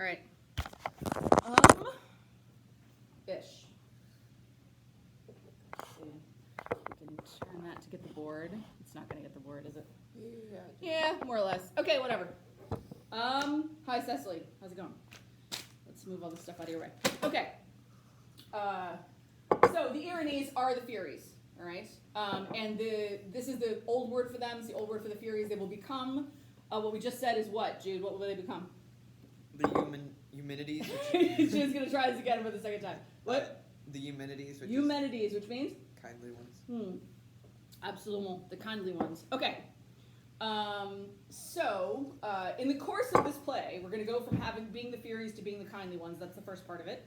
right. Ish. Let's see. We can turn that to get the board. It's not going to get the board, is it? Yeah, more or less. Okay, whatever. Hi, Cecily. How's it going? Let's move all this stuff out of your way. Okay. So the Eumenides are the Furies, all right? And this is the old word for them. It's the old word for the Furies. They will become, what we just said is what, Jude? What will they become? The Eumenides. Jude's going to try this again for the second time. What? The Eumenides. Eumenides, which means? Kindly ones. Absolutely. The kindly ones. Okay. So, in the course of this play, we're going to go from being the Furies to being the kindly ones. That's the first part of it.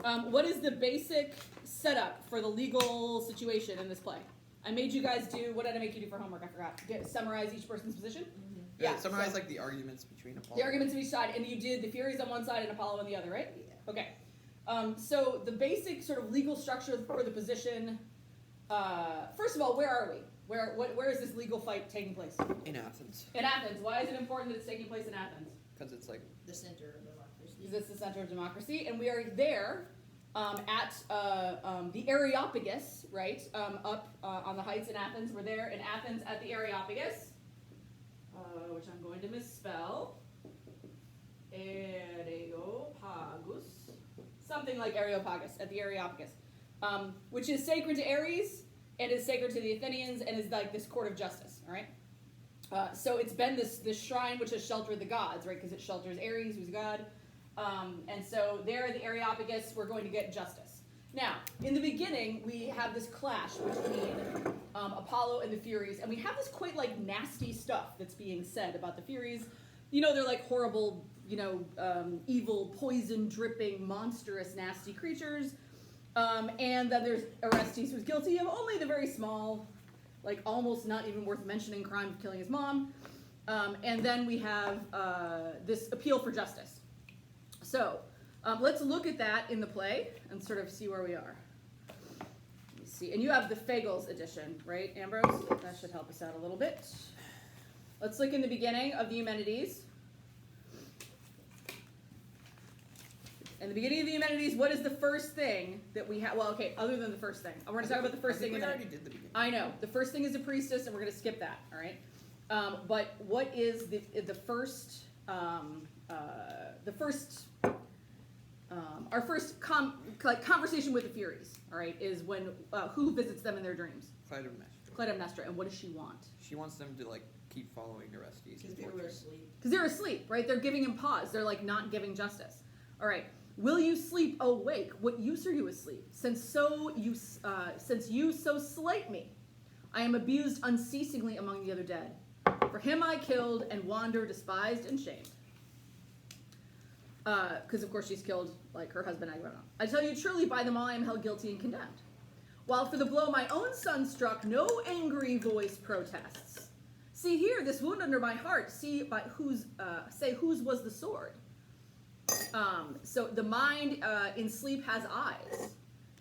What is the basic setup for the legal situation in this play? I made you guys do, what did I make you do for homework? I forgot. Summarize each person's position? Mm-hmm. Yeah, summarize like the arguments between Apollo. The arguments of each side, and you did the Furies on one side and Apollo on the other, right? Yeah. Okay. So the basic sort of legal structure for the position, first of all, where are we? Where is this legal fight taking place? In Athens. In Athens. Why is it important that it's taking place in Athens? Because it's like the center of democracy. Because it's the center of democracy, and we are there at the Areopagus, right? Up on the heights in Athens. We're there in Athens at the Areopagus, which I'm going to misspell. Areopagus. Something like Areopagus, at the Areopagus, which is sacred to Ares and is sacred to the Athenians and is like this court of justice, all right? So it's been this shrine which has sheltered the gods, right? Because it shelters Ares, who's a god. And so there at the Areopagus, we're going to get justice. Now, in the beginning, we have this clash between Apollo and the Furies, and we have this quite like nasty stuff that's being said about the Furies. You know, they're like horrible, evil, poison-dripping, monstrous, nasty creatures. And then there's Orestes, who's guilty of only the very small, like almost not even worth mentioning crime of killing his mom. And then we have this appeal for justice. So let's look at that in the play and sort of see where we are. Let me see. And you have the Fagles edition, right, Ambrose? That should help us out a little bit. Let's look in the beginning of the Eumenides. In the beginning of the Eumenides, what is the first thing that we have? Well, okay, other than the first thing. We're going to talk about the first thing. We already did the beginning. I know. The first thing is a priestess, and we're going to skip that, all right? But what is the first, our first conversation with the Furies, all right, is when, who visits them in their dreams? Clytemnestra. And what does she want? She wants them to, like, keep following Orestes. Because they were asleep. Because they're asleep, right? They're giving him pause. They're, like, not giving justice. All right. Will you sleep awake? What use are you asleep? Since you so slight me, I am abused unceasingly among the other dead. For him I killed and wander despised and shamed. Because of course she's killed like her husband Agamemnon. I tell you truly, by them all I am held guilty and condemned. While for the blow my own son struck, no angry voice protests. See here, this wound under my heart. See by whose was the sword. So the mind in sleep has eyes,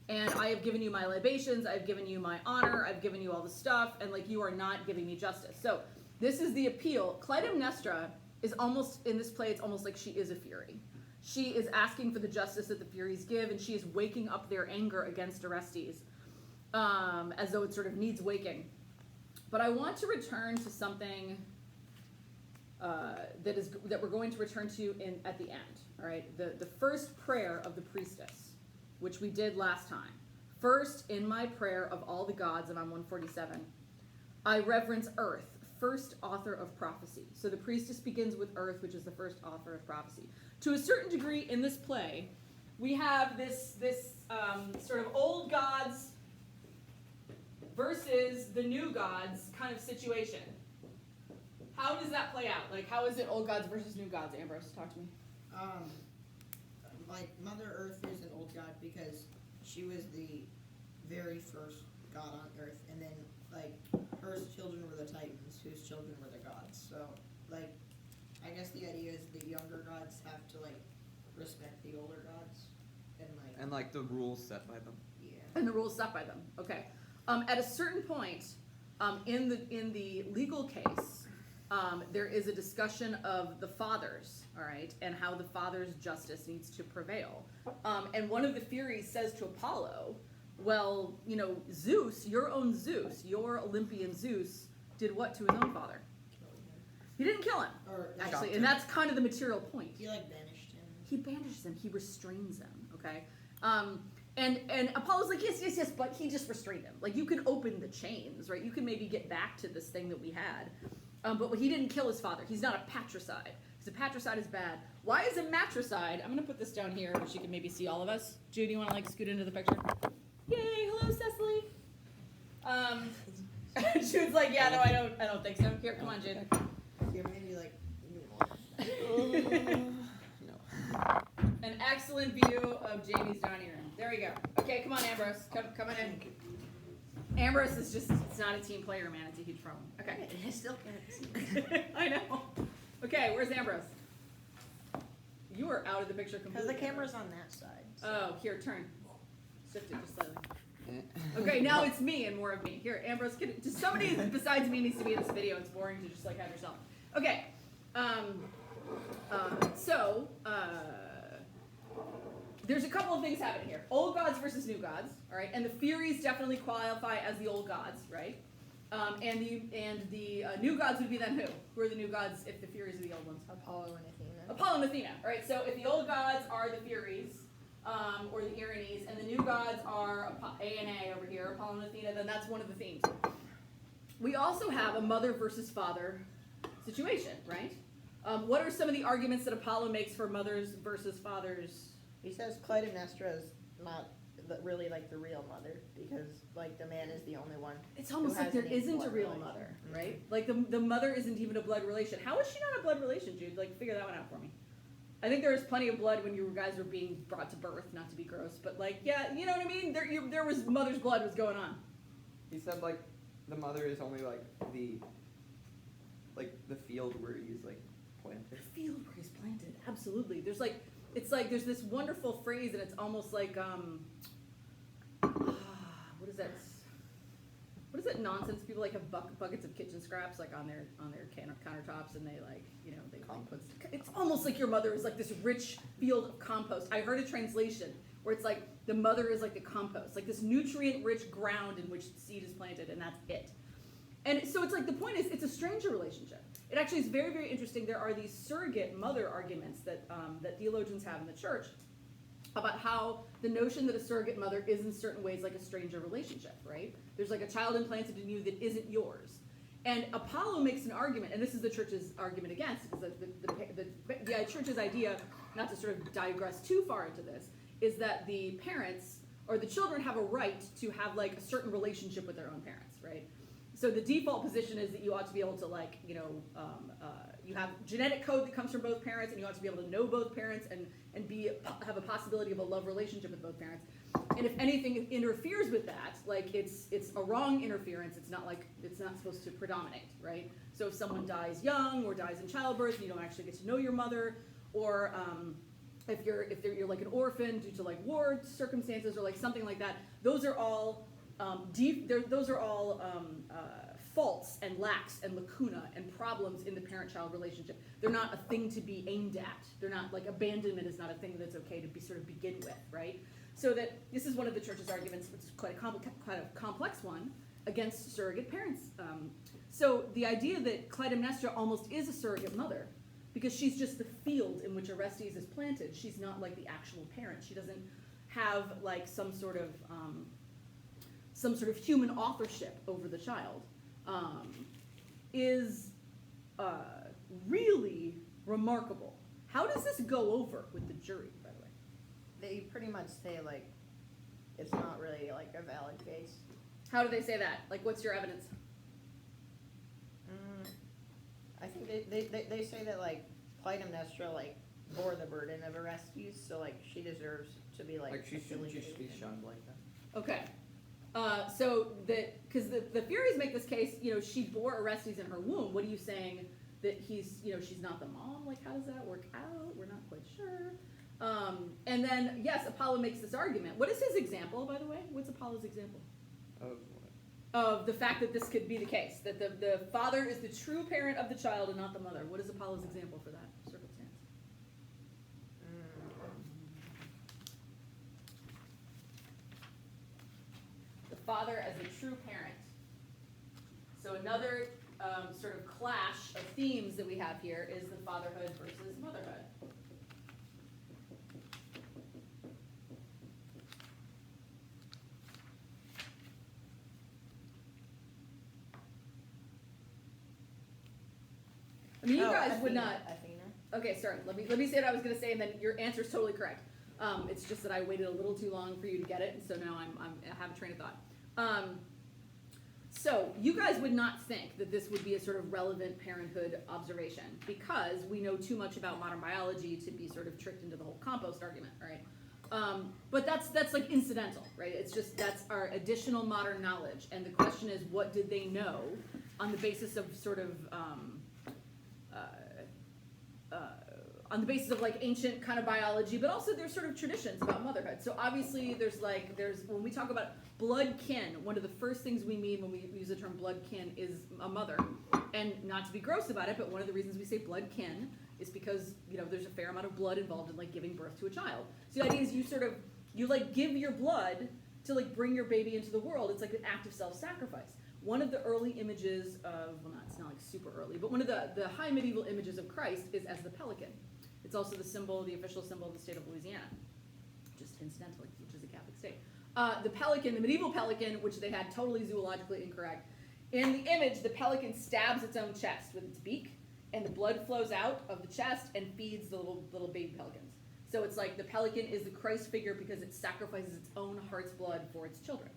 and I have given you my libations, I've given you my honor, I've given you all the stuff, and like you are not giving me justice. So this is the appeal. Clytemnestra is almost, in this play, it's almost like she is a Fury. She is asking for the justice that the Furies give, and she is waking up their anger against Orestes, as though it sort of needs waking. But I want to return to something that we're going to return to at the end. All right, the first prayer of the priestess, which we did last time. First, in my prayer of all the gods, and I'm 147, I reverence Earth, first author of prophecy. So the priestess begins with Earth, which is the first author of prophecy. To a certain degree, in this play, we have this sort of old gods versus the new gods kind of situation. How does that play out? Like, how is it old gods versus new gods? Ambrose, talk to me. Like Mother Earth is an old god because she was the very first god on Earth, and then like Earth's children were the Titans, whose children were the gods. So like, I guess the idea is the younger gods have to like respect the older gods, and like the rules set by them. Yeah. And the rules set by them. Okay. At a certain point, in the legal case, there is a discussion of the fathers, all right, and how the father's justice needs to prevail. And one of the Furies says to Apollo, well, Zeus, your own Zeus, your Olympian Zeus, did what to his own father? He didn't kill him, Or actually, and that's kind of the material point. he banished him. He banishes him. He restrains him. Okay. And Apollo's like, yes, but he just restrained him. Like, you can open the chains, right? You can maybe get back to this thing that we had. But he didn't kill his father. He's not a patricide. Because a patricide is bad. Why is a matricide? I'm gonna put this down here, so you can maybe see all of us. Jude, you want to scoot into the picture? Yay! Hello, Cecily. Jude's like, yeah, no, I don't think so. Here, come on, Jude. Here, maybe No. An excellent view of Jamie's dining room. There we go. Okay, come on, Ambrose. Come on in. Ambrose is just, it's not a team player, man. It's a huge problem. Okay. I still can't see. I know. Okay, where's Ambrose? You are out of the picture completely. Because the camera's on that side. So. Oh, here, turn. Shift it just slightly. Okay, now it's me and more of me. Here, Ambrose, just somebody besides me needs to be in this video. It's boring to just have yourself. Okay. There's a couple of things happening here. Old gods versus new gods, all right? And the Furies definitely qualify as the old gods, right? And the new gods would be then who? Who are the new gods if the Furies are the old ones? Apollo and Athena. Apollo and Athena, all right? So if the old gods are the Furies, or the Eumenides, and the new gods are A and A over here, Apollo and Athena, then that's one of the themes. We also have a mother versus father situation, right? What are some of the arguments that Apollo makes for mothers versus fathers? He says Clytemnestra is not really the real mother because the man is the only one. It's almost like there isn't a real mother, right? Like the mother isn't even a blood relation. How is she not a blood relation, Jude? Figure that one out for me. I think there was plenty of blood when you guys were being brought to birth, not to be gross, but yeah, you know what I mean? There was mother's blood was going on. He said the mother is only the field where he's planted. The field where he's planted, absolutely. There's there's this wonderful phrase, and it's almost like what is that? What is that nonsense? People have buckets of kitchen scraps on their countertops, and they they put. It's almost like your mother is this rich field of compost. I heard a translation where it's the mother is the compost, this nutrient-rich ground in which seed is planted, and that's it. And so it's the point is it's a stranger relationship. It actually is very, very interesting. There are these surrogate mother arguments that theologians have in the church about how the notion that a surrogate mother is in certain ways like a stranger relationship, right? There's a child implanted in you that isn't yours. And Apollo makes an argument, and this is the church's argument against, because the church's idea, not to sort of digress too far into this, is that the parents or the children have a right to have a certain relationship with their own parents, right? So the default position is that you ought to be able to you have genetic code that comes from both parents, and you ought to be able to know both parents and have a possibility of a love relationship with both parents. And if anything interferes with that, it's a wrong interference. It's not supposed to predominate, right? So if someone dies young or dies in childbirth, and you don't actually get to know your mother, or if you're an orphan due to war circumstances or something like that, those are all faults and lacks and lacuna and problems in the parent-child relationship. They're not a thing to be aimed at. They're not abandonment is not a thing that's okay to be sort of begin with, right? So that this is one of the church's arguments, which is quite a complex one, against surrogate parents. So the idea that Clytemnestra almost is a surrogate mother, because she's just the field in which Orestes is planted. She's not the actual parent. She doesn't have some sort of human authorship over the child, is really remarkable. How does this go over with the jury, by the way? They pretty much say it's not really a valid case. How do they say that? What's your evidence? I think they say that Clytemnestra bore the burden of Orestes, so she deserves to be she should be shunned like that. Okay. So that because the Furies make this case, she bore Orestes in her womb. What are you saying that he's, she's not the mom? How does that work out? We're not quite sure. And then yes, Apollo makes this argument. What is his example, by the way? What's Apollo's example? Of of the fact that this could be the case, that the father is the true parent of the child and not the mother. What is Apollo's example for that circumstance? The father as the true parent. So another sort of clash of themes that we have here is the fatherhood versus motherhood. I mean, you guys would not. Athena. Okay, sorry. Let me say what I was going to say, and then your answer is totally correct. It's just that I waited a little too long for you to get it, and so now I have a train of thought. So you guys would not think that this would be a sort of relevant parenthood observation because we know too much about modern biology to be sort of tricked into the whole compost argument, right? But that's like incidental, right? It's just that's our additional modern knowledge, and the question is, what did they know on the basis of sort of on the basis of like ancient kind of biology, but also there's sort of traditions about motherhood. So obviously there's when we talk about blood kin, one of the first things we mean when we use the term blood kin is a mother. And not to be gross about it, but one of the reasons we say blood kin is because, there's a fair amount of blood involved in like giving birth to a child. So the idea is you like give your blood to like bring your baby into the world. It's like an act of self-sacrifice. One of the early images of, it's not like super early, but one of the high medieval images of Christ is as the pelican. It's also the official symbol of the state of Louisiana, just incidentally, which is a Catholic state. The pelican, the medieval pelican, which they had totally zoologically incorrect. In the image, the pelican stabs its own chest with its beak, and the blood flows out of the chest and feeds the little baby pelicans. So it's like the pelican is the Christ figure because it sacrifices its own heart's blood for its children.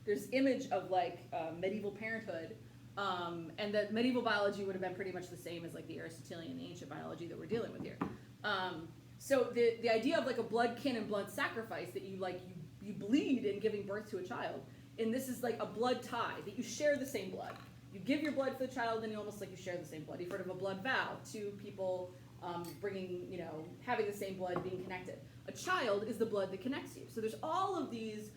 There's image of like medieval parenthood, and that medieval biology would have been pretty much the same as like the Aristotelian, the ancient biology that we're dealing with here. So the idea of like a blood kin and blood sacrifice that you bleed in giving birth to a child, and this is like a blood tie that you share the same blood. You give your blood for the child, and you almost like you share the same blood. You've heard of a blood vow, two people bringing, having the same blood, being connected. A child is the blood that connects you. So there's all of these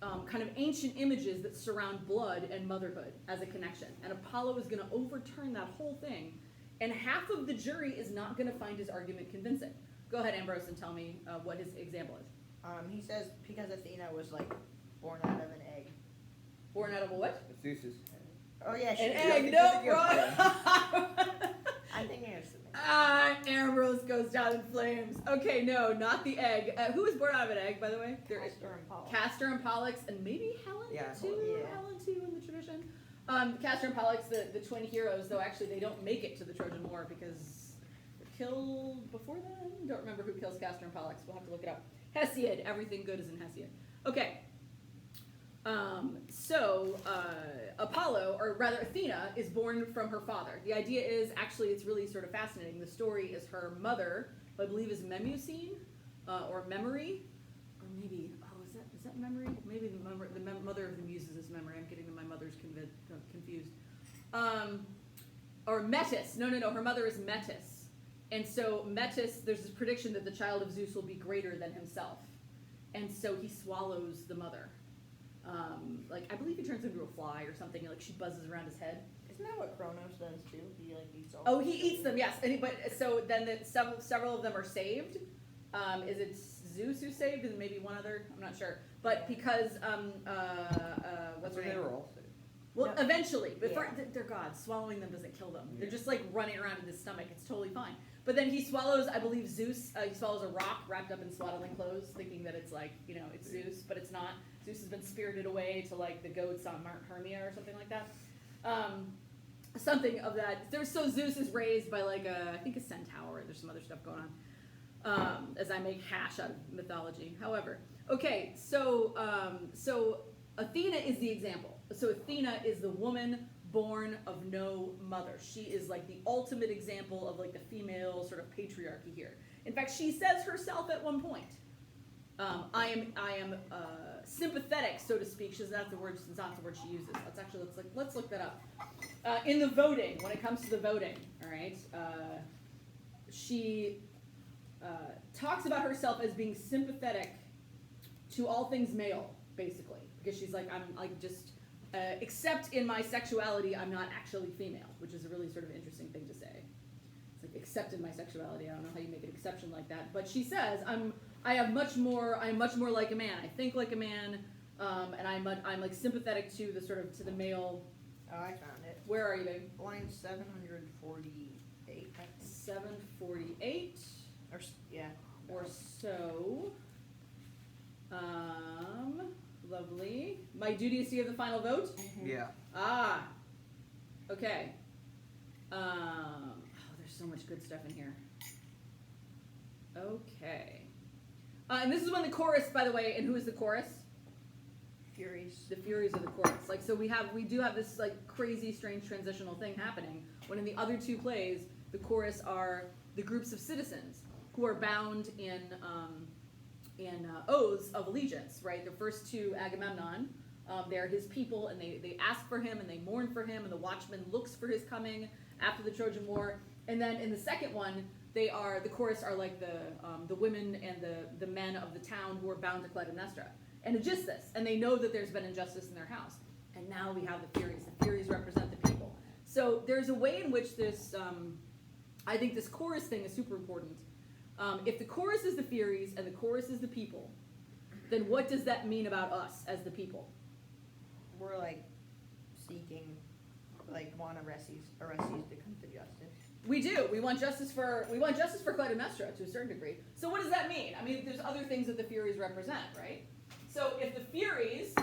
kind of ancient images that surround blood and motherhood as a connection. And Apollo is going to overturn that whole thing, and half of the jury is not going to find his argument convincing. Go ahead, Ambrose, and tell me what his example is. He says because Athena was like born out of an egg. Born out of a what? Zeus's. Oh yeah, An egg. No, bro. I'm thinking of something. Ambrose goes down in flames. Okay, no, not the egg. Who was born out of an egg, by the way? Castor and Pollux. Castor and Pollux, and maybe Helen too. Yeah. Helen too in the tradition. Castor and Pollux, the twin heroes, though actually they don't make it to the Trojan War because they're killed before then. Don't remember who kills Castor and Pollux. We'll have to look it up. Hesiod. Everything good is in Hesiod. Okay. Apollo, or rather Athena, is born from her father. The idea is, actually, it's really sort of fascinating. The story is her mother, who I believe is Memusine, or Memory, or maybe, is that Memory? Maybe the mother of the Muses is Memory. I'm getting my mother's confused. Or Metis. No, her mother is Metis. And so Metis, there's this prediction that the child of Zeus will be greater than himself. And so he swallows the mother. I believe he turns into a fly or something, and she buzzes around his head. Isn't that what Kronos does too? He eats all. Oh, he eats them, yes. So then several of them are saved. Is it Zeus who's saved, and maybe one other? I'm not sure. But because what's her name? They were all saved. Well, No. eventually, but Yeah. they're gods. Swallowing them doesn't kill them. Yeah. They're just like running around in his stomach. It's totally fine. But then he swallows, I believe, Zeus. He swallows a rock wrapped up in swaddling clothes, thinking that it's like, it's Zeus, but it's not. Zeus has been spirited away to like the goats on Mount Hermia or something like that. Something of that. So Zeus is raised by like I think a centaur. There's some other stuff going on. As I make hash out of mythology. However, okay, so Athena is the example. So Athena is the woman born of no mother. She is like the ultimate example of like the female sort of patriarchy here. In fact, she says herself at one point, I am sympathetic, so to speak. She's not the word. It's not the word she uses. Let's look that up. In the voting, when it comes to the voting, all right, she talks about herself as being sympathetic to all things male, basically, because she's like, I'm like just except in my sexuality, I'm not actually female, which is a really sort of interesting thing to say. It's like, except in my sexuality, I don't know how you make an exception like that. But she says, I'm much more like a man. I think like a man, and I'm like sympathetic to the sort of to the male. Oh, I found it. Where are you, babe? Line 748. 748. Or so. Lovely. My duty is to give the final vote? Yeah. Ah. Okay. Oh, there's so much good stuff in here. Okay. And this is when the chorus, by the way, and who is the chorus? Furies. The Furies of the chorus. Like, so we do have this like crazy, strange transitional thing happening when in the other two plays, the chorus are the groups of citizens who are bound in oaths of allegiance, right? The first two, Agamemnon, they're his people, and they ask for him, and they mourn for him, and the watchman looks for his coming after the Trojan War. And then in the second one, the chorus are like the women and the men of the town who are bound to Clytemnestra and Aegisthus, and they know that there's been injustice in their house. And now we have the Furies. The Furies represent the people. So there's a way in which this, I think this chorus thing is super important. If the chorus is the Furies and the chorus is the people, then what does that mean about us as the people? We're like seeking, like want Orestes to come to justice. We do. We want justice for Clytemnestra to a certain degree. So what does that mean? I mean, there's other things that the Furies represent, right? So if the Eumenides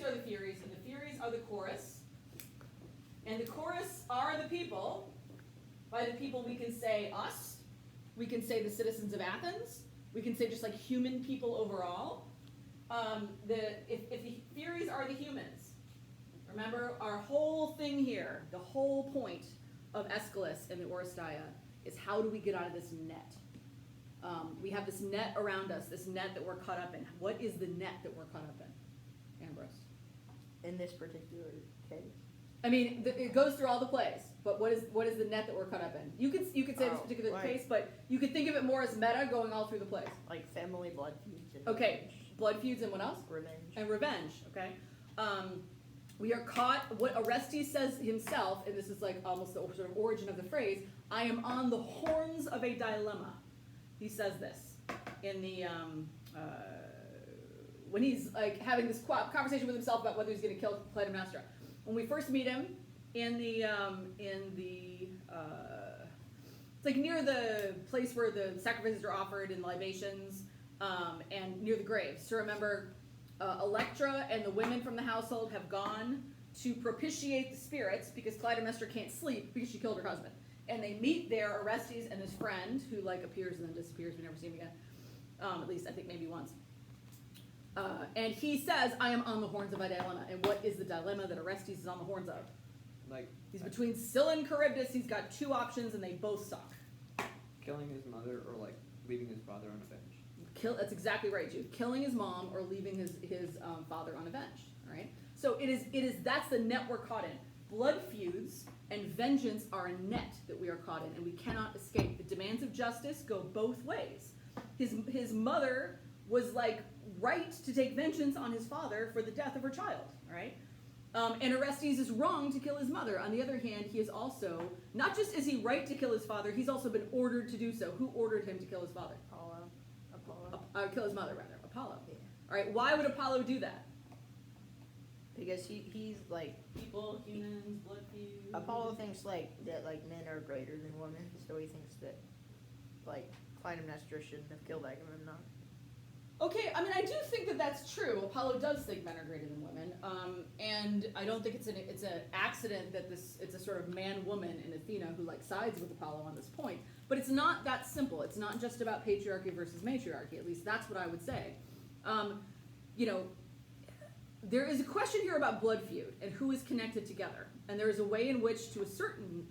are the Furies and the Furies are the chorus, and the chorus are the people, by the people we can say us, we can say the citizens of Athens, we can say just like human people overall. If the Furies are the humans, remember our whole thing here, the whole point of Aeschylus and the Oresteia is how do we get out of this net? We have this net around us, this net that we're caught up in. What is the net that we're caught up in, Ambrose? In this particular case. I mean, it goes through all the plays, but what is the net that we're caught up in? You could say this particular case, but you could think of it more as meta going all through the plays. Like family blood feuds. And okay, revenge. Blood feuds and what else? Revenge. And revenge. Okay. We are caught. What Orestes says himself, and this is like almost the sort of origin of the phrase. I am on the horns of a dilemma. He says this in the when he's like having this conversation with himself about whether he's going to kill Clytemnestra. When we first meet him in the it's like near the place where the sacrifices are offered and libations, and near the graves. So remember, Electra and the women from the household have gone to propitiate the spirits because Clytemnestra can't sleep because she killed her husband. And they meet there, Orestes and his friend, who like appears and then disappears. We never see him again. At least I think maybe once. And he says, I am on the horns of a dilemma. And what is the dilemma that Orestes is on the horns of? Like He's between Scylla and Charybdis. He's got two options and they both suck. killing his mother or like leaving his father unavenged. That's exactly right, Jude. Killing his mom or leaving his father unavenged. All right. So it is that's the net we're caught in. Blood feuds and vengeance are a net that we are caught in, and we cannot escape. The demands of justice go both ways. His mother was like right to take vengeance on his father for the death of her child. All right. And Orestes is wrong to kill his mother. On the other hand, he is also, not just is he right to kill his father, he's also been ordered to do so. Who ordered him to kill his father? Apollo. Kill his mother, rather. Apollo. Yeah. All right, why would Apollo do that? Because he's like People, humans, blood feuds. Apollo thinks like that like men are greater than women, so he thinks that like Clytemnestra shouldn't have killed Agamemnon. Okay, I mean, I do think that that's true. Apollo does think men are greater than women, and I don't think it's an accident that it's a sort of man-woman in Athena who like sides with Apollo on this point. But it's not that simple. It's not just about patriarchy versus matriarchy. At least that's what I would say. There is a question here about blood feud and who is connected together, and there is a way in which, to a certain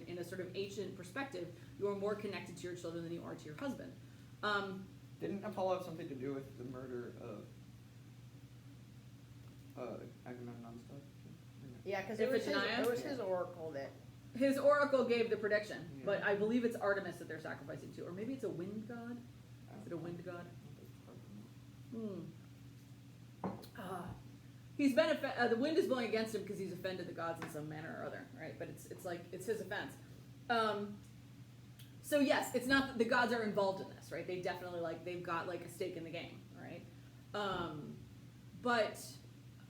in a sort of ancient perspective, you are more connected to your children than you are to your husband. Didn't Apollo have something to do with the murder of Agamemnon's daughter? Yeah, because Iphigenia? it was his oracle that. His oracle gave the prediction, Yeah. but I believe it's Artemis that they're sacrificing to, or maybe it's a wind god. Is it a wind god? he's been the wind is blowing against him because he's offended the gods in some manner or other, right? But it's his offense. So yes, it's not that the gods are involved in this, right? They definitely they've got a stake in the game, right? But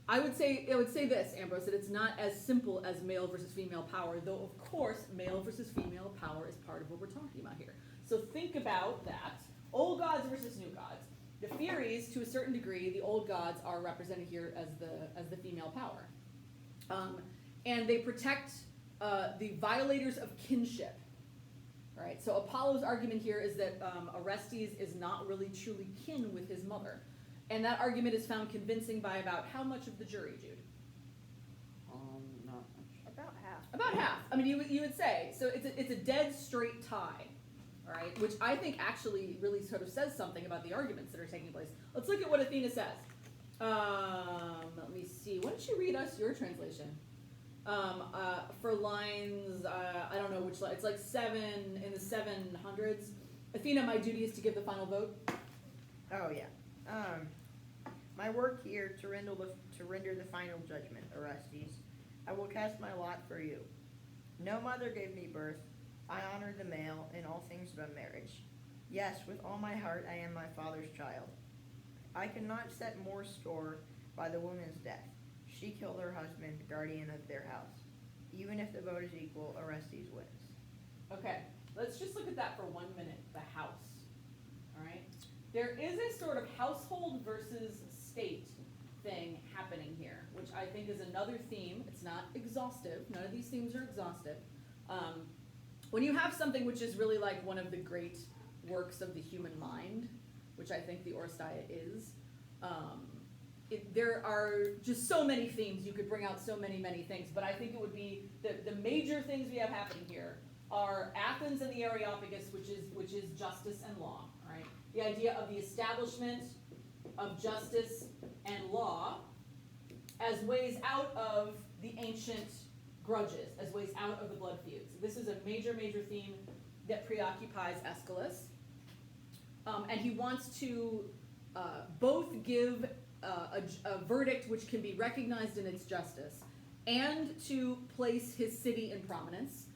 I would say this, Ambrose, that it's not as simple as male versus female power, though of course male versus female power is part of what we're talking about here. So think about that. Old gods versus new gods. The Furies, to a certain degree, the old gods are represented here as the female power. And they protect the violators of kinship. Right? So Apollo's argument here is that Orestes is not really truly kin with his mother. And that argument is found convincing by about how much of the jury, Jude? Not much. About half. About half. I mean, you would say. So it's a dead straight tie, all right? Which I think actually really sort of says something about the arguments that are taking place. Let's look at what Athena says. Let me see. Why don't you read us your translation? For lines, I don't know which line. It's like 7 in the 700s. Athena, my duty is to give the final vote. Oh yeah. My work here to render the final judgment, Orestes. I will cast my lot for you. No mother gave me birth. I honor the male in all things but marriage. Yes, with all my heart I am my father's child. I cannot set more store by the woman's death. She killed her husband, guardian of their house. Even if the vote is equal, Orestes wins. Okay, let's just look at that for 1 minute, the house, all right? There is a sort of household versus state thing happening here, which I think is another theme. It's not exhaustive. None of these themes are exhaustive. When you have something which is really like one of the great works of the human mind, which I think the Oresteia is, there are just so many themes. You could bring out so many things, but I think it would be the major things we have happening here are Athens and the Areopagus, which is justice and law, right? The idea of the establishment of justice and law as ways out of the ancient grudges, as ways out of the blood feuds. This is a major theme that preoccupies Aeschylus, and he wants to both give a verdict which can be recognized in its justice, and to place his city in prominence,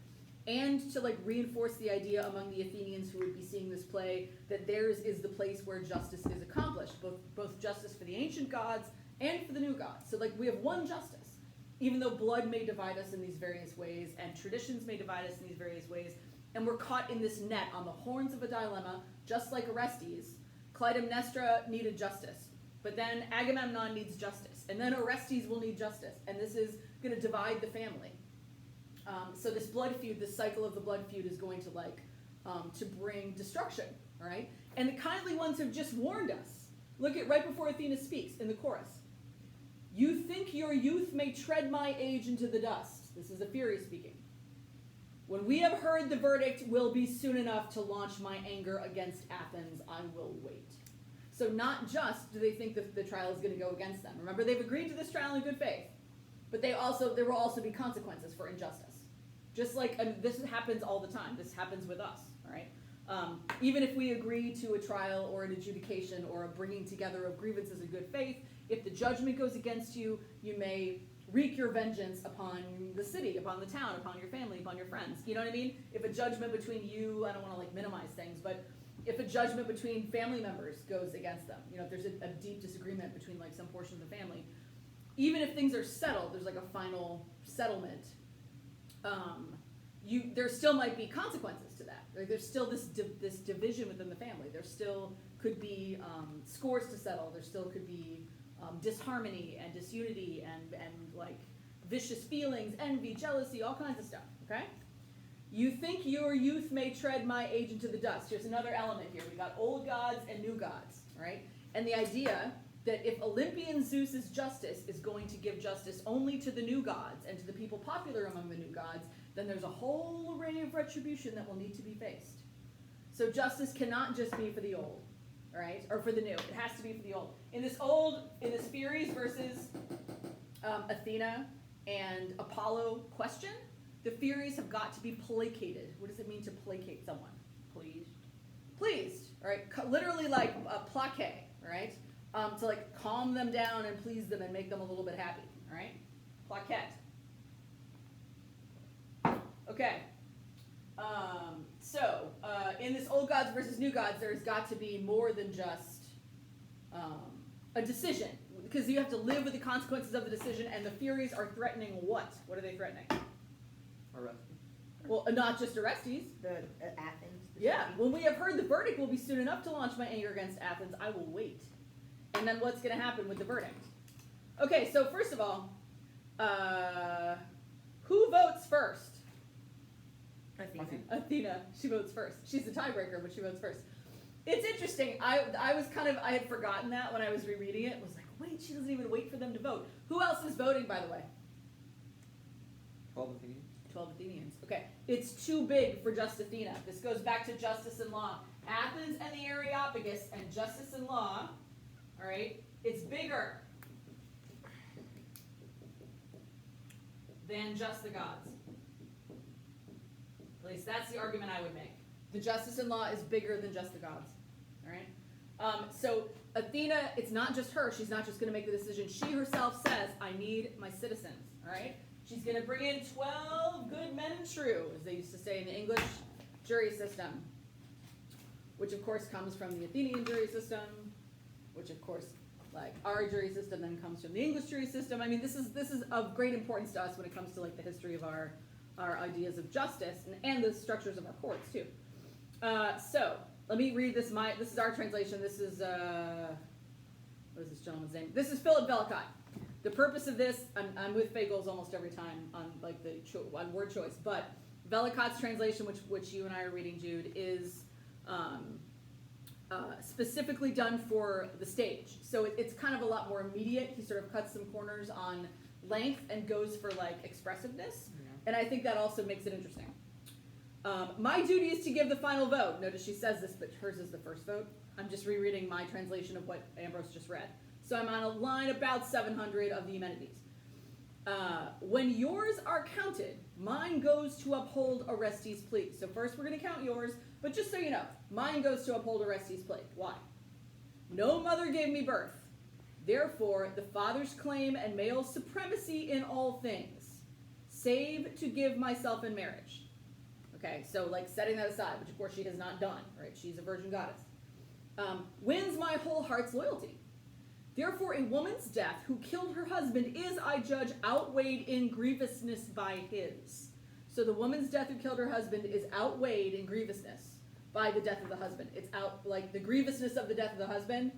and to reinforce the idea among the Athenians who would be seeing this play that theirs is the place where justice is accomplished, both justice for the ancient gods and for the new gods. So we have one justice, even though blood may divide us in these various ways and traditions may divide us in these various ways, and we're caught in this net on the horns of a dilemma, just like Orestes. Clytemnestra needed justice, but then Agamemnon needs justice, and then Orestes will need justice, and this is going to divide the family. So this blood feud, this cycle of the blood feud, is going to bring destruction, all right? And the kindly ones have just warned us. Look at right before Athena speaks in the chorus. You think your youth may tread my age into the dust. This is the Fury speaking. When we have heard the verdict will be soon enough to launch my anger against Athens, I will wait. So not just do they think that the trial is going to go against them. Remember, they've agreed to this trial in good faith. But there will also be consequences for injustice. Just this happens all the time. This happens with us, all right? Even if we agree to a trial or an adjudication or a bringing together of grievances in good faith, if the judgment goes against you, you may wreak your vengeance upon the city, upon the town, upon your family, upon your friends. You know what I mean? If a judgment between you, I don't want to minimize things, but if a judgment between family members goes against them, if there's a deep disagreement between some portion of the family, even if things are settled, there's a final settlement, there still might be consequences to that. There's still this division within the family. There still could be scores to settle. There still could be disharmony and disunity and vicious feelings, envy, jealousy, all kinds of stuff, okay? You think your youth may tread my age into the dust. Here's another element here. We got old gods and new gods, right? And the idea that if Olympian Zeus's justice is going to give justice only to the new gods and to the people popular among the new gods, then there's a whole array of retribution that will need to be faced. So justice cannot just be for the old, right? Or for the new. It has to be for the old. In this Furies versus Athena and Apollo question, the Furies have got to be placated. What does it mean to placate someone? Pleased. Pleased, all right? Literally plaqué, all right? to like calm them down and please them and make them a little bit happy. All right, plaquette. Okay. So in this old gods versus new gods, there's got to be more than just a decision, because you have to live with the consequences of the decision. And the Furies are threatening what? What are they threatening? Orestes. Well, not just Orestes. The Athens. the Yeah, city. when we have heard the verdict will be soon enough to launch my anger against Athens, I will wait. And then what's going to happen with the verdict? Okay, so first of all, who votes first? Athena. She votes first. She's the tiebreaker, but she votes first. It's interesting. I had forgotten that when I was rereading it. Was like, wait, she doesn't even wait for them to vote. Who else is voting, by the way? 12 Athenians. 12 Athenians. Okay, it's too big for just Athena. This goes back to justice and law. Athens and the Areopagus and justice and law, all right, it's bigger than just the gods. At least that's the argument I would make. The justice and law is bigger than just the gods, all right? So Athena, it's not just her. She's not just going to make the decision. She herself says, I need my citizens, all right? She's going to bring in 12 good men and true, as they used to say in the English jury system, which of course comes from the Athenian jury system, which of course, like our jury system then comes from the English jury system. I mean, this is of great importance to us when it comes to like the history of our ideas of justice and the structures of our courts too. So let me read this. This is our translation. This is what is this gentleman's name? This is Philip Velikat. The purpose of this, I'm with Fagels almost every time on like on word choice, but Velikat's translation, which you and I are reading, Jude, is specifically done for the stage. So it's kind of a lot more immediate. He sort of cuts some corners on length and goes for like expressiveness, and I think that also makes it interesting. My duty is to give the final vote. Notice she says this, but hers is the first vote. I'm just rereading my translation of what Ambrose just read. So I'm on a line about 700 of the Eumenides. When yours are counted, mine goes to uphold Orestes' plea. So first we're going to count yours, but just so you know, mine goes to uphold Orestes' plea. Why? No mother gave me birth. Therefore, the father's claim and male supremacy in all things, save to give myself in marriage. Okay, so like setting that aside, which of course she has not done, right? She's a virgin goddess. Wins my whole heart's loyalty. Therefore, a woman's death who killed her husband is, I judge, outweighed in grievousness by his. So the woman's death who killed her husband is outweighed in grievousness by the death of the husband. It's like the grievousness of the death of the husband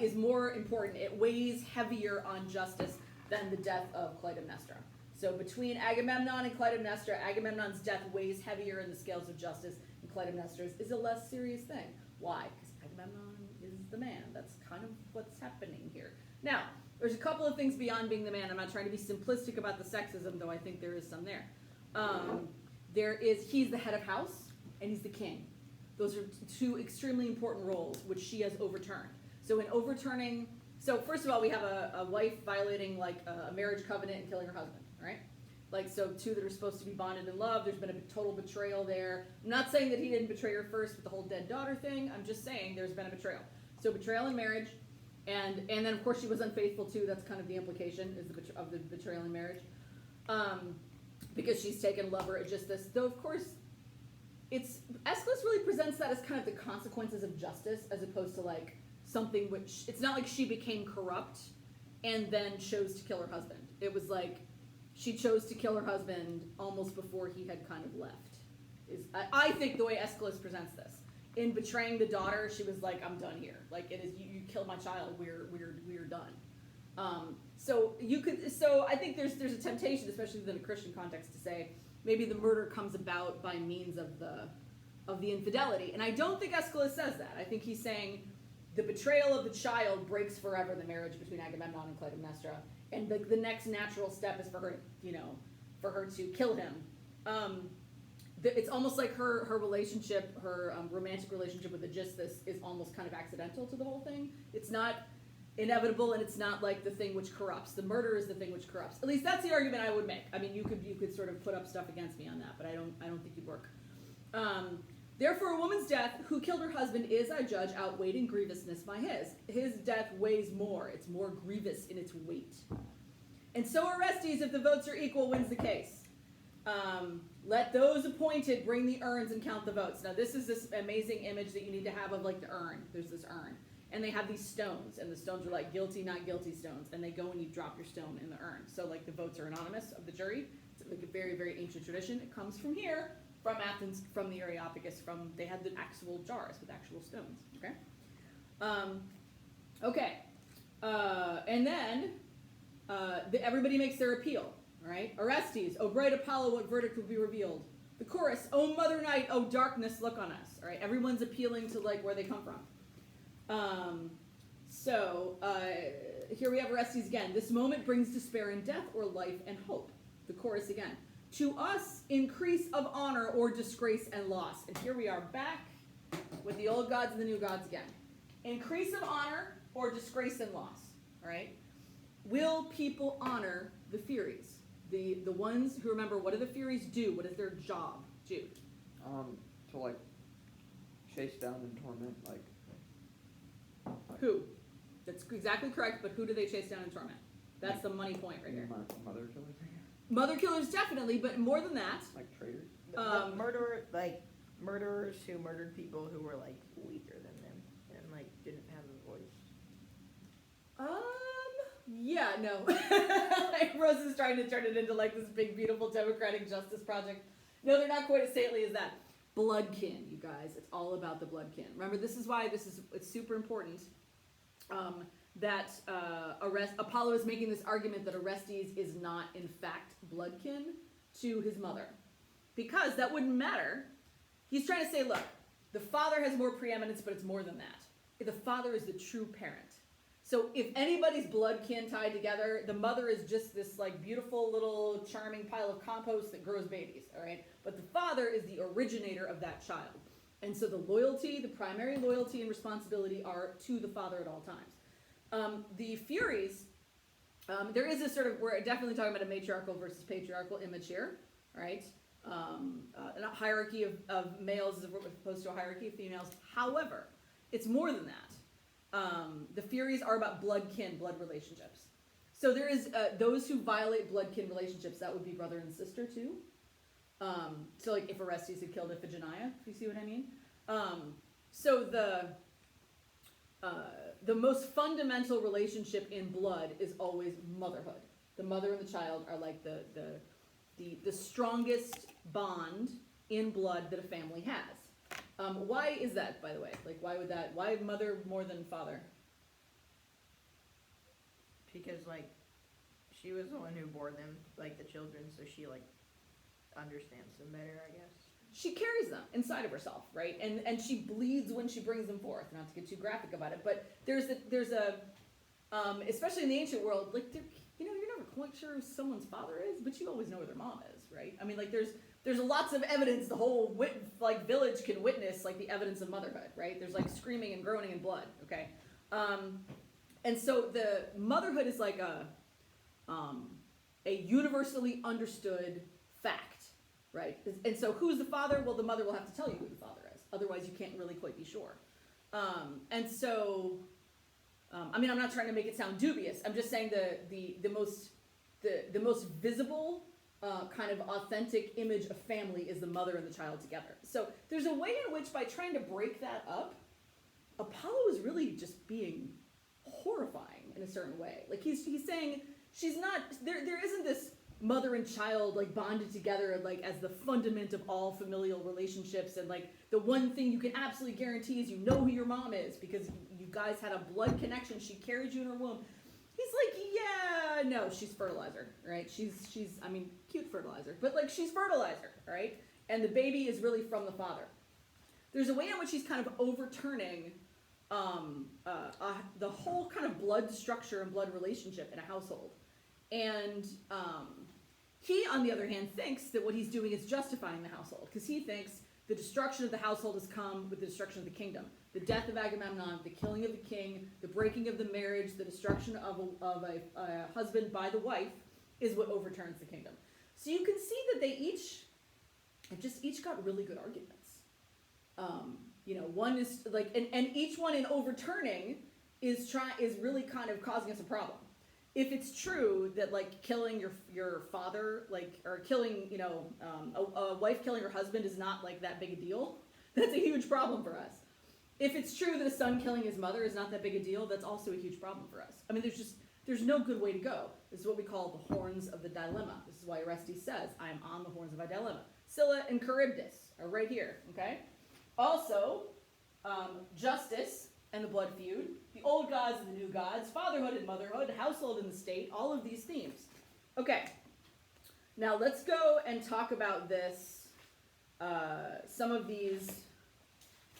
is more important. It weighs heavier on justice than the death of Clytemnestra. So between Agamemnon and Clytemnestra, Agamemnon's death weighs heavier in the scales of justice, and Clytemnestra's is a less serious thing. Why? Because Agamemnon is the man. That's kind of what's happening here. Now, there's a couple of things beyond being the man. I'm not trying to be simplistic about the sexism, though I think there is some there. He's the head of house, and he's the king. Those are two extremely important roles, which she has overturned. So in overturning, so first of all, we have a wife violating like a marriage covenant and killing her husband, right? Like, so two that are supposed to be bonded in love, there's been a total betrayal there. I'm not saying that he didn't betray her first with the whole dead daughter thing. I'm just saying there's been a betrayal. So betrayal in marriage, and then of course she was unfaithful too. That's kind of the implication is of the betrayal in marriage, because she's taken lover at just this. Though of course, Aeschylus really presents that as kind of the consequences of justice, as opposed to like something which it's not like she became corrupt and then chose to kill her husband. It was like she chose to kill her husband almost before he had kind of left. I think the way Aeschylus presents this. In betraying the daughter, she was like, I'm done here. Like, it is, you killed my child, we're done. So I think there's a temptation, especially within a Christian context, to say maybe the murder comes about by means of the infidelity. And I don't think Aeschylus says that. I think he's saying the betrayal of the child breaks forever the marriage between Agamemnon and Clytemnestra, and the next natural step is for her to kill him. It's almost like her relationship, her romantic relationship with Aegisthus is almost kind of accidental to the whole thing. It's not inevitable, and it's not like the thing which corrupts. The murder is the thing which corrupts. At least that's the argument I would make. I mean, you could sort of put up stuff against me on that, but I don't think you'd work. Therefore, a woman's death, who killed her husband, is, I judge, outweighed in grievousness by his. His death weighs more. It's more grievous in its weight. And so Orestes, if the votes are equal, wins the case. Let those appointed bring the urns and count the votes. Now, this is this amazing image that you need to have of, like, the urn. There's this urn. And they have these stones. And the stones are, like, guilty, not guilty stones. And they go and you drop your stone in the urn. So, like, the votes are anonymous of the jury. It's, like, a very, very ancient tradition. It comes from here, from Athens, from the Areopagus. They had the actual jars with actual stones. Okay? And then everybody makes their appeal. All right, Orestes, O bright Apollo, what verdict will be revealed? The chorus, O mother night, O darkness, look on us. All right, everyone's appealing to, like, where they come from. Here we have Orestes again. This moment brings despair and death, or life and hope. The chorus again. To us, increase of honor or disgrace and loss. And here we are back with the old gods and the new gods again. Increase of honor or disgrace and loss. All right. Will people honor the Furies? The ones who, remember, what do the Furies do? What is their job, Jude? To, like, chase down and torment, like who? That's exactly correct, but who do they chase down and torment? That's the money point right here. Mother killers? Mother killers, definitely, but more than that. Like traitors? Murderers who murdered people who were, like, weaker than them and, like, didn't have a voice. Yeah, no. Rose is trying to turn it into, like, this big, beautiful democratic justice project. No, they're not quite as saintly as that. Bloodkin, you guys. It's all about the bloodkin. Remember, this is why it's super important that Apollo is making this argument that Orestes is not, in fact, bloodkin to his mother. Because that wouldn't matter. He's trying to say, look, the father has more preeminence, but it's more than that. The father is the true parent. So if anybody's bloodkin tied together, the mother is just this, like, beautiful little charming pile of compost that grows babies, all right? But the father is the originator of that child. And so the primary loyalty and responsibility are to the father at all times. The Furies, there is a sort of, we're definitely talking about a matriarchal versus patriarchal image here, right? A hierarchy of males as opposed to a hierarchy of females. However, it's more than that. The Furies are about blood relationships. So there is those who violate blood-kin relationships. That would be brother and sister too. So, like, if Orestes had killed Iphigenia, if you see what I mean. So the most fundamental relationship in blood is always motherhood. The mother and the child are, like, the strongest bond in blood that a family has. Why is that, by the way? Like, why mother more than father? Because, like, she was the one who bore them, like, the children, so she, like, understands them better, I guess. She carries them inside of herself, right? And she bleeds when she brings them forth. Not to get too graphic about it, but there's a especially in the ancient world, like, you're never quite sure who someone's father is, but you always know who their mom is, right? I mean, like, there's lots of evidence the whole village can witness, like, the evidence of motherhood, right? There's, like, screaming and groaning and blood, okay? And so the motherhood is like a universally understood fact, right? And so who's the father? Well, the mother will have to tell you who the father is. Otherwise, you can't really quite be sure. And so, I mean, I'm not trying to make it sound dubious. I'm just saying the most visible kind of authentic image of family is the mother and the child together. So there's a way in which, by trying to break that up, Apollo is really just being horrifying in a certain way. Like, he's saying she's not there isn't this mother and child, like, bonded together, like, as the fundament of all familial relationships, and, like, the one thing you can absolutely guarantee is you know who your mom is because you guys had a blood connection. She carried you in her womb. He's like, yeah, no, she's fertilizer, right? She's I mean, cute fertilizer, but, like, she's fertilizer, right? And the baby is really from the father. There's a way in which he's kind of overturning the whole kind of blood structure and blood relationship in a household. And he, on the other hand, thinks that what he's doing is justifying the household, because he thinks the destruction of the household has come with the destruction of the kingdom. The death of Agamemnon, the killing of the king, the breaking of the marriage, the destruction of a husband by the wife is what overturns the kingdom. So you can see that they each got really good arguments. One is like, and each one in overturning is really kind of causing us a problem. If it's true that like killing your father, like, or killing, a wife killing her husband is not like that big a deal, that's a huge problem for us. If it's true that a son killing his mother is not that big a deal, that's also a huge problem for us. I mean, there's no good way to go. This is what we call the horns of the dilemma. This is why Orestes says, I am on the horns of a dilemma. Scylla and Charybdis are right here, okay? Also, justice and the blood feud, the old gods and the new gods, fatherhood and motherhood, household and the state, all of these themes. Okay, now let's go and talk about this, some of these.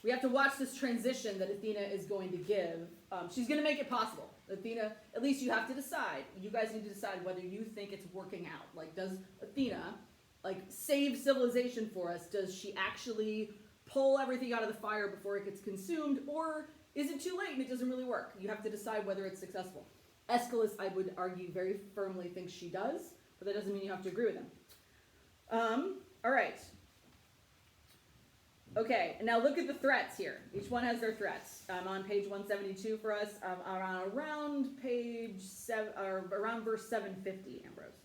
We have to watch this transition that Athena is going to give. She's going to make it possible. Athena, at least you have to decide. You guys need to decide whether you think it's working out. Like, does Athena, like, save civilization for us? Does she actually pull everything out of the fire before it gets consumed? Or is it too late and it doesn't really work? You have to decide whether it's successful. Aeschylus, I would argue, very firmly thinks she does, but that doesn't mean you have to agree with him. All right. Okay, now look at the threats here. Each one has their threats. On page 172 for us, around page 7, or around verse 750, Ambrose.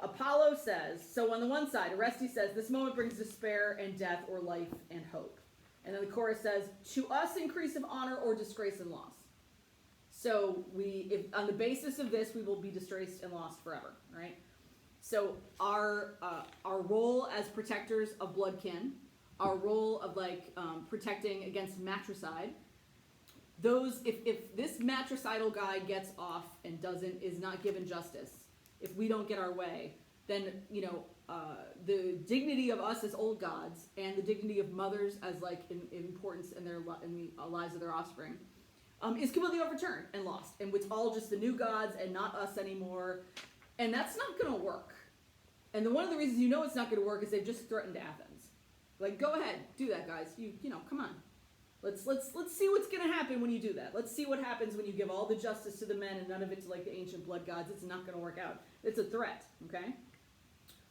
Apollo says, so on the one side, Orestes says, this moment brings despair and death or life and hope. And then the chorus says, to us increase of honor or disgrace and loss. So if on the basis of this, we will be disgraced and lost forever, right? So our role as protectors of bloodkin, our role of protecting against matricide, if this matricidal guy gets off and is not given justice, if we don't get our way, then the dignity of us as old gods and the dignity of mothers as importance in the lives of their offspring is completely overturned and lost, and it's all just the new gods and not us anymore. And that's not going to work. And one of the reasons it's not going to work is they've just threatened Athens. Like, go ahead, do that, guys. Come on. Let's see what's going to happen when you do that. Let's see what happens when you give all the justice to the men and none of it to like the ancient blood gods. It's not going to work out. It's a threat, okay?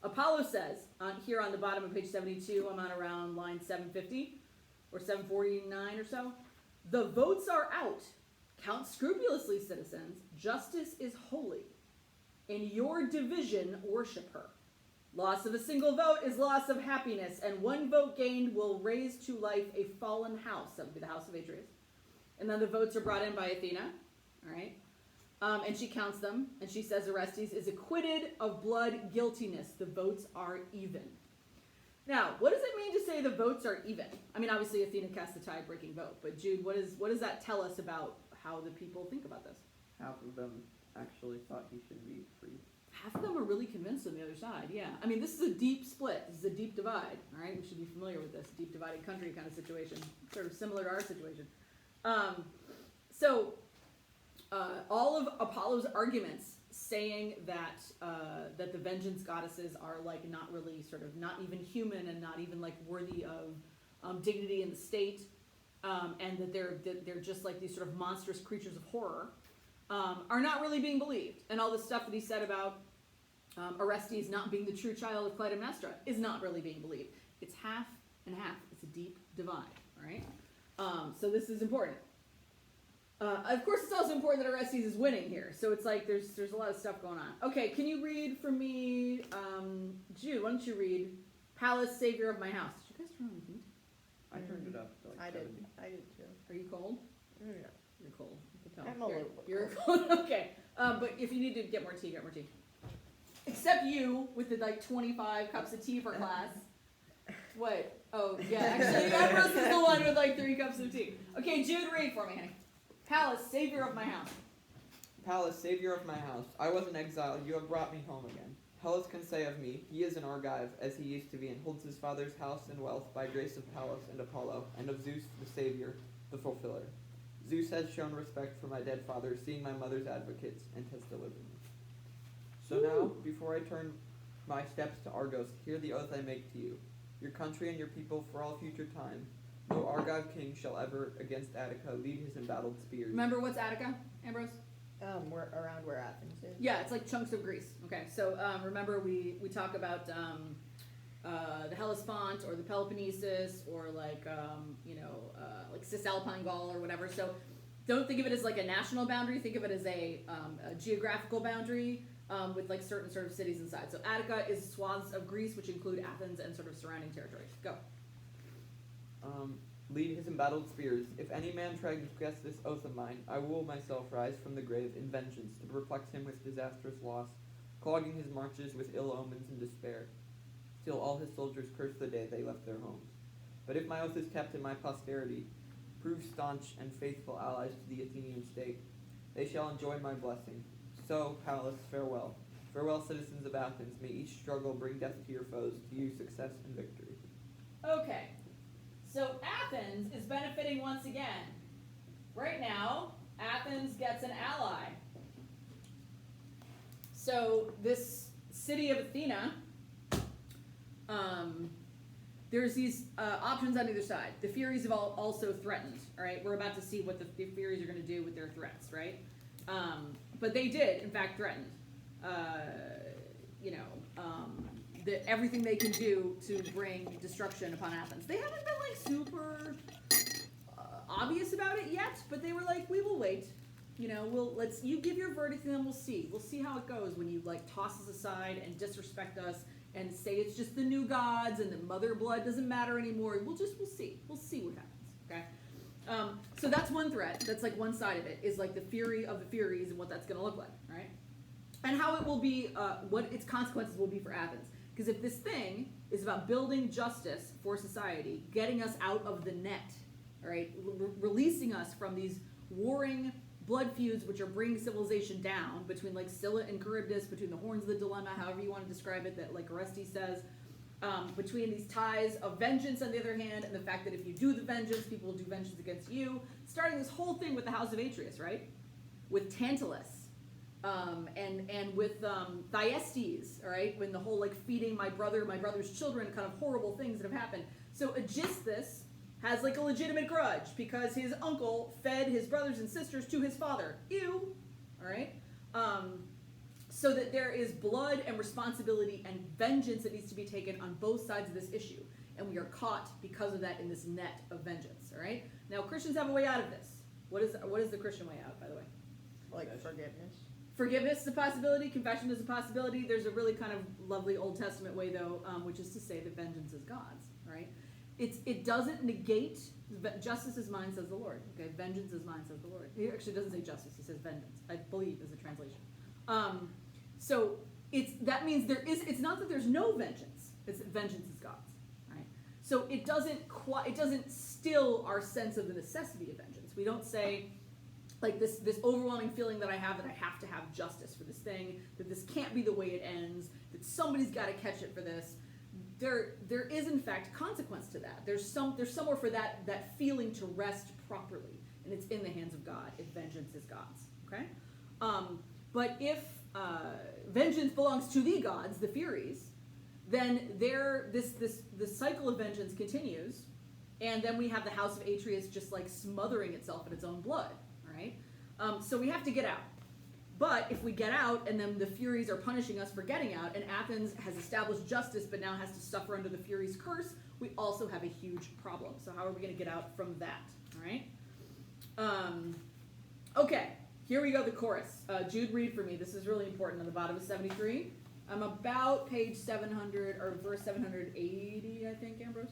Apollo says, here on the bottom of page 72, I'm on around line 750 or 749 or so. The votes are out. Count scrupulously, citizens. Justice is holy. In your division, worship her. Loss of a single vote is loss of happiness, and one vote gained will raise to life a fallen house. That would be the house of Atreus. And then the votes are brought in by Athena, all right? And she counts them, and she says Orestes is acquitted of blood guiltiness. The votes are even. Now, what does it mean to say the votes are even? I mean, obviously Athena cast the tie-breaking vote, but Jude, what does that tell us about how the people think about this? Half of them actually thought he should be free. Half of them are really convinced on the other side, yeah. I mean, this is a deep split. This is a deep divide, all right? We should be familiar with this deep divided country kind of situation, sort of similar to our situation. All of Apollo's arguments saying that that the vengeance goddesses are like not really not even human and not even like worthy of dignity in the state, and that they're just like these sort of monstrous creatures of horror, are not really being believed. And all the stuff that he said about Orestes not being the true child of Clytemnestra is not really being believed. It's half and half. It's a deep divide, all right? So this is important. Of course, it's also important that Orestes is winning here. So it's like there's a lot of stuff going on. Okay, can you read for me, Jude, why don't you read Pallas, Savior of my house? Did you guys turn on the heat? I turned it up to like I 70. did too. Are you cold? Yeah. You're cold. I can tell. I'm a little bit You're cold. Okay. But if you need to get more tea, get more tea. Except you with the like 25 cups of tea per class. What? Oh, yeah. Actually, Ambrose is the one with like 3 cups of tea. Okay, Jude, read for me, honey. Pallas, Savior of my house. Pallas, Savior of my house, I was an exile, you have brought me home again. Hellas can say of me, he is an Argive, as he used to be, and holds his father's house and wealth by grace of Pallas and Apollo, and of Zeus the Savior, the fulfiller. Zeus has shown respect for my dead father, seeing my mother's advocates, and has delivered me. So now, before I turn my steps to Argos, hear the oath I make to you. Your country and your people for all future time. No Argive king shall ever against Attica lead his embattled spears. Remember what's Attica, Ambrose? We're around where Athens is. Yeah, it's like chunks of Greece. Okay, so remember we talk about the Hellespont or the Peloponnesus or like like Cisalpine Gaul or whatever. So don't think of it as like a national boundary. Think of it as a geographical boundary with like certain sort of cities inside. So Attica is swaths of Greece, which include Athens and sort of surrounding territories. Go. Lead his embattled spears. If any man transgress this oath of mine, I will myself rise from the grave in vengeance to perplex him with disastrous loss, clogging his marches with ill omens and despair, till all his soldiers curse the day they left their homes. But if my oath is kept in my posterity, prove staunch and faithful allies to the Athenian state, they shall enjoy my blessing. So, Pallas, farewell. Farewell, citizens of Athens. May each struggle bring death to your foes, to you success and victory. Okay. So Athens is benefiting once again. Right now, Athens gets an ally. So this city of Athena, there's these options on either side. The Furies have also threatened. All right, we're about to see what the Furies are going to do with their threats, right? But they did, in fact, threaten. Everything they can do to bring destruction upon Athens. They haven't been like super obvious about it yet, but they were like, we will wait. You give your verdict and then we'll see. We'll see how it goes when you like toss us aside and disrespect us and say it's just the new gods and that mother blood doesn't matter anymore. We'll see. We'll see what happens. Okay. So that's one threat. That's like one side of it is like the fury of the Furies and what that's going to look like, right? And how it will be, what its consequences will be for Athens. Because if this thing is about building justice for society, getting us out of the net, all right, releasing us from these warring blood feuds which are bringing civilization down between like Scylla and Charybdis, between the horns of the dilemma, however you want to describe it, that like Oresteia says, between these ties of vengeance on the other hand, and the fact that if you do the vengeance, people will do vengeance against you, starting this whole thing with the house of Atreus, right? With Tantalus. And with Thyestes, all right, when the whole like feeding my brother's children, kind of horrible things that have happened. So Aegisthus has like a legitimate grudge because his uncle fed his brothers and sisters to his father. Ew, all right. So that there is blood and responsibility and vengeance that needs to be taken on both sides of this issue, and we are caught because of that in this net of vengeance. All right. Now Christians have a way out of this. What is the Christian way out, by the way? Like forgiveness. Forgiveness is a possibility. Confession is a possibility. There's a really kind of lovely Old Testament way, though, which is to say that vengeance is God's, right? It doesn't negate justice is mine, says the Lord. Okay, vengeance is mine, says the Lord. He actually doesn't say justice. He says vengeance. I believe is a translation. So that means it's not that there's no vengeance. It's that vengeance is God's, right? So it doesn't still our sense of the necessity of vengeance. We don't say, like this overwhelming feeling that I have to have justice for this thing, that this can't be the way it ends, that somebody's got to catch it for this. There is in fact consequence to that. There's somewhere for that feeling to rest properly, and it's in the hands of God if vengeance is God's. Okay, but if vengeance belongs to the gods, the Furies, then this cycle of vengeance continues, and then we have the house of Atreus just like smothering itself in its own blood. Right? So we have to get out. But if we get out and then the Furies are punishing us for getting out, and Athens has established justice but now has to suffer under the Furies' curse, we also have a huge problem. So how are we going to get out from that? All right? Okay, here we go, the chorus. Jude, read for me. This is really important on the bottom of 73. I'm about page 700, or verse 780, I think, Ambrose.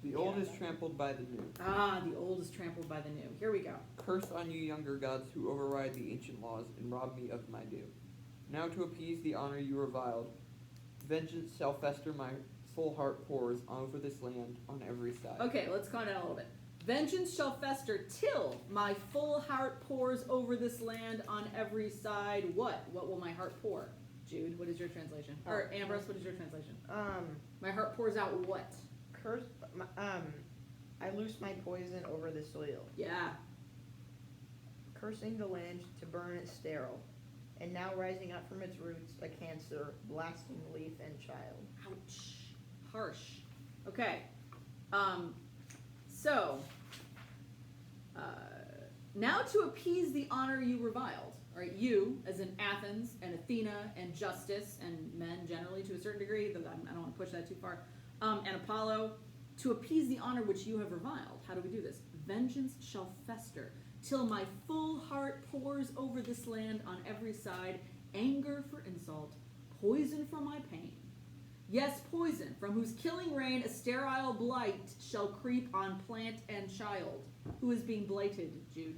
The old is trampled by the new. The old is trampled by the new. Here we go. Curse on you younger gods who override the ancient laws and rob me of my due. Now to appease the honor you reviled, vengeance shall fester, my full heart pours over this land on every side. Okay, let's calm down a little bit. Vengeance shall fester till my full heart pours over this land on every side. What? What will my heart pour? Jude, what is your translation? Or Ambrose, what is your translation? My heart pours out what? Curse. I loose my poison over the soil. Yeah. Cursing the land to burn it sterile, and now rising up from its roots a cancer, blasting leaf and child. Ouch. Harsh. Okay. So, now to appease the honor you reviled, all right, you, as in Athens and Athena and justice and men generally to a certain degree, though I don't want to push that too far, and Apollo, to appease the honor which you have reviled. How do we do this? Vengeance shall fester, till my full heart pours over this land on every side, anger for insult, poison for my pain. Yes, poison, from whose killing rain a sterile blight shall creep on plant and child. Who is being blighted, Jude?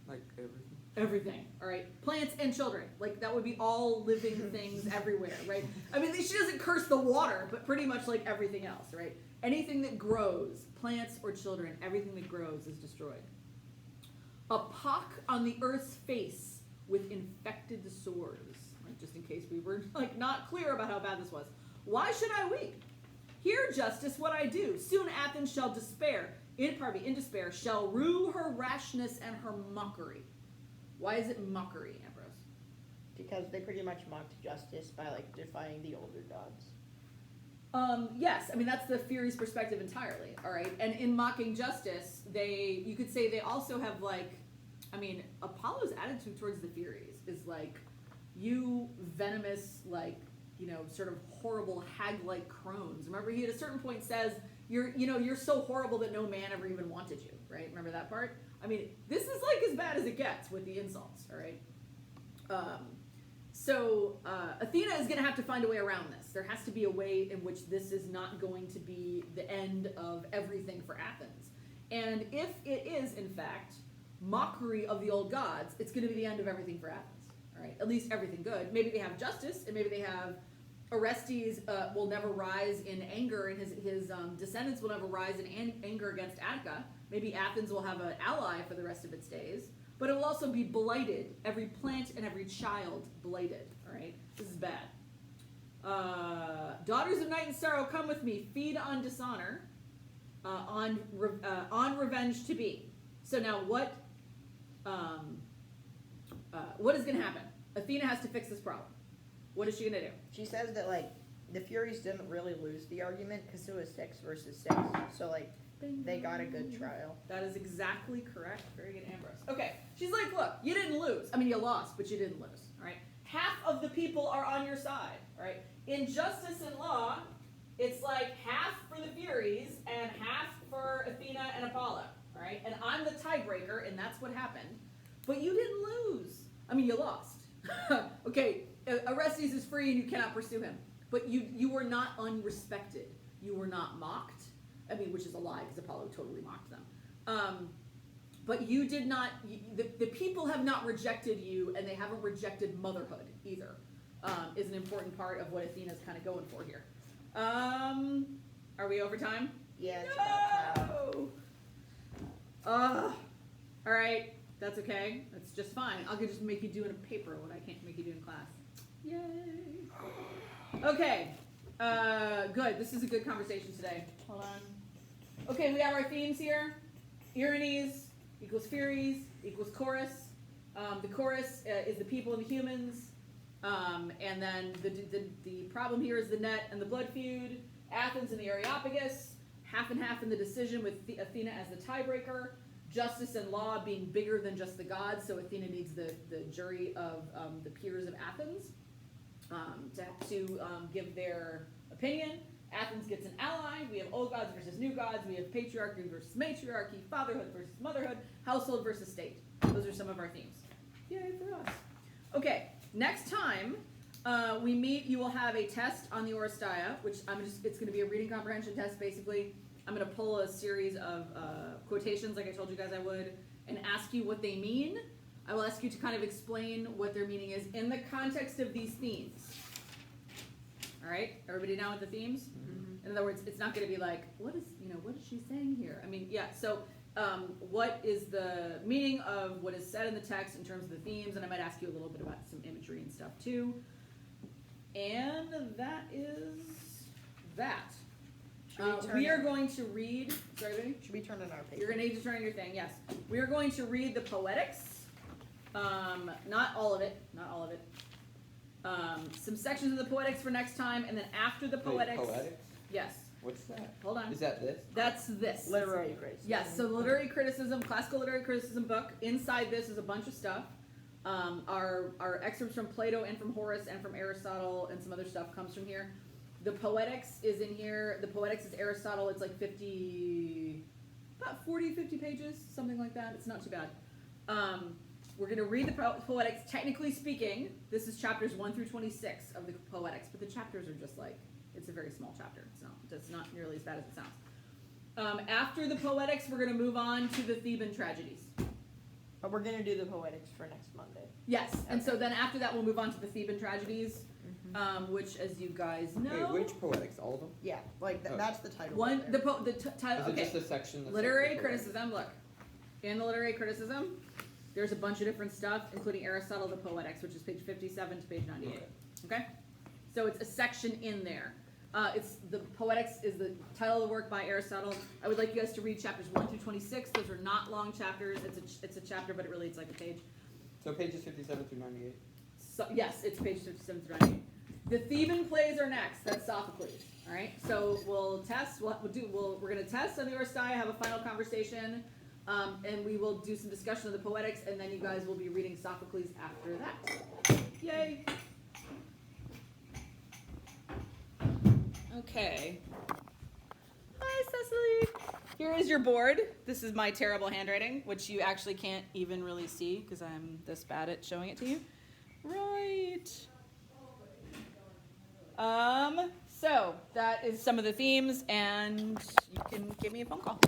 Like everything. Everything, all right? Plants and children. Like, that would be all living things everywhere, right? I mean, she doesn't curse the water, but pretty much like everything else, right? Anything that grows, plants or children, everything that grows is destroyed. A pock on the earth's face with infected sores. Right? Just in case we were, like, not clear about how bad this was. Why should I weep? Hear, justice, what I do. Soon Athens shall despair, in despair, shall rue her rashness and her mockery. Why is it mockery, Ambrose? Because they pretty much mocked justice by like defying the older gods. Yes, I mean that's the Furies' perspective entirely. All right, and in mocking justice, you could say they also have like, I mean, Apollo's attitude towards the Furies is like, you venomous, like, you know, sort of horrible hag-like crones. Remember, he at a certain point says, you're so horrible that no man ever even wanted you, right? Remember that part? I mean, this is like as bad as it gets with the insults, all right? So Athena is going to have to find a way around this. There has to be a way in which this is not going to be the end of everything for Athens. And if it is, in fact, mockery of the old gods, it's going to be the end of everything for Athens, all right? At least everything good. Maybe they have justice, and maybe they have Orestes will never rise in anger, and his descendants will never rise in anger against Attica. Maybe Athens will have an ally for the rest of its days, but it will also be blighted. Every plant and every child blighted. All right, this is bad. Daughters of night and sorrow, come with me. Feed on dishonor, on revenge to be. So now, what is going to happen? Athena has to fix this problem. What is she going to do? She says that like the Furies didn't really lose the argument because it was 6 versus 6. So like they got a good trial. That is exactly correct. Very good, Ambrose. Okay, she's like, look, you didn't lose. I mean, you lost, but you didn't lose. All right, half of the people are on your side. All right, in justice and law, it's like half for the Furies and half for Athena and Apollo. All right, and I'm the tiebreaker, and that's what happened. But you didn't lose. I mean, you lost. Okay, Orestes is free, and you cannot pursue him. But you were not unrespected. You were not mocked. I mean, which is a lie, because Apollo totally mocked them. But you did not, the people have not rejected you, and they haven't rejected motherhood either, is an important part of what Athena's kind of going for here. Are we over time? Yeah, it's about time. No! All right, that's okay. That's just fine. I could just make you do in a paper what I can't make you do in class. Yay! Okay, good. This is a good conversation today. Hold on. Okay, we have our themes here. Eumenides equals Furies equals chorus. The chorus is the people and the humans. And then the problem here is the net and the blood feud. Athens and the Areopagus. Half and half in the decision with Athena as the tiebreaker. Justice and law being bigger than just the gods. So Athena needs the jury of the peers of Athens to give their opinion. Athens gets an ally. We have old gods versus new gods. We have patriarchy versus matriarchy, fatherhood versus motherhood, household versus state. Those are some of our themes. Yay for us. Okay, next time we meet, you will have a test on the Oresteia, which it's going to be a reading comprehension test, basically. I'm going to pull a series of quotations, like I told you guys I would, and ask you what they mean. I will ask you to kind of explain what their meaning is in the context of these themes. All right, everybody down with the themes? Mm-hmm. In other words, it's not going to be like, what is she saying here? I mean, yeah. So, what is the meaning of what is said in the text in terms of the themes? And I might ask you a little bit about some imagery and stuff too. And that is that. We are going to read. Sorry, Vinny? Should we turn in our paper? You're going to need to turn in your thing. Yes, we are going to read the Poetics. Not all of it. Not all of it. Some sections of the Poetics for next time, and then after the Poetics. Wait, Poetics? Yes. What's that? Hold on. Is that this? That's this. Literary criticism. Yes, so literary criticism, classical literary criticism book. Inside this is a bunch of stuff. Our excerpts from Plato and from Horace and from Aristotle and some other stuff comes from here. The Poetics is in here. The Poetics is Aristotle. It's like about 40, 50 pages, something like that. It's not too bad. We're going to read the Poetics. Technically speaking, this is chapters 1 through 26 of the Poetics, but the chapters are just like, it's a very small chapter. It's not nearly as bad as it sounds. After the Poetics, we're going to move on to the Theban tragedies. But we're gonna do the Poetics for next Monday. Yes, and Okay. so then after that, we'll move on to the Theban tragedies, which, as you guys know, Wait, which poetics? All of them? Yeah, like Oh. that's the title. one right the there. title. Is it Okay, just a section that's literary like the poetics? criticism. Look, in the literary criticism, there's a bunch of different stuff, including Aristotle, the Poetics, which is page 57 to page 98. Okay, so it's a section in there. It's the Poetics is the title of the work by Aristotle. I would like you guys to read chapters 1 through 26. Those are not long chapters. It's a chapter, but it's like a page. So pages 57 through 98. So, yes, it's page 57 through 98. The Theban plays are next. That's Sophocles. All right. So we'll test. We're going to test on the Oresteia, have a final conversation, and we will do some discussion of the Poetics, and then you guys will be reading Sophocles after that. Yay. Okay. Hi, Cecily. Here is your board. This is my terrible handwriting, which you actually can't even really see because I'm this bad at showing it to you. Right. So that is some of the themes, and you can give me a phone call.